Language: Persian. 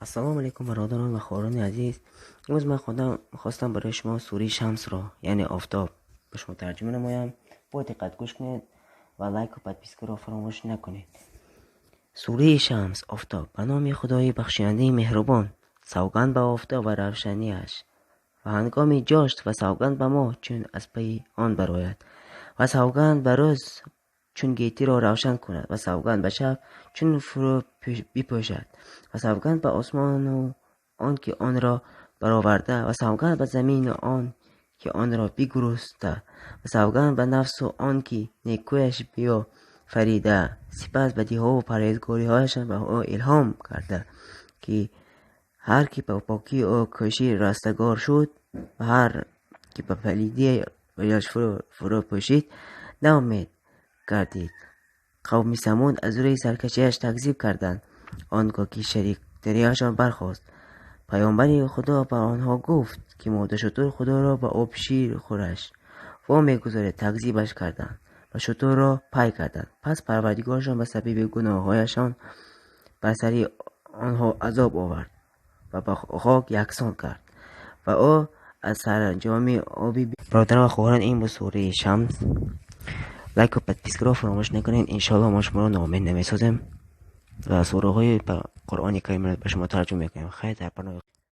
السلام علیکم برادران و خواهران عزیز. امروز من خودم خواستم برای شما سوره شمس را یعنی آفتاب به شما ترجمه نمایم. با دقت گوش کنید و لایک و پادپیسک را فراموش نکنید. سوره شمس آفتاب. به نام خدای بخشنده مهربان. سوگند به آفتاب و روشنیش و هنگام جاشت و سوگند به ما چون از پی آن برآید و سوگند به روز چون گیتی را روشن کند و سوگند به شب چون فرو بپوشد و سوگند به آسمان و آن که آن را برآورده و سوگند به زمین و آن که آن را بگرسته و سوگند به نفس و آن که نیکویش بیا فریده سپس بدیها و پرهیزگاری‌هایشان به او الهام کرده که هر که به پاکی او کوشی رستگار شد و هر که به پلیدی ویش فرو پوشید ناامید گردید. قوم ثمود از روی سرکشیش تکذیب کردند. آنگاه که شریک دریایشان برخاست، پیامبر خدا بر آنها گفت که ماده شتر خدا را به آب شیر خورش وامی گذارد. تکذیبش کردند و شتر را پی کردند. پس پروردگارشان به سبب گناههایشان بر سر آنها عذاب آورد و به خاک یکسان کرد و او از سرانجام آبی برادران و خواهران، این بود سوره شمس. لایک و پادپیسک را فراموش نکنید. انشاءالله ما شما را ناامید نمیسازیم و سوره های قرآن کریم را به شما ترجمه میکنیم. خیر در پناه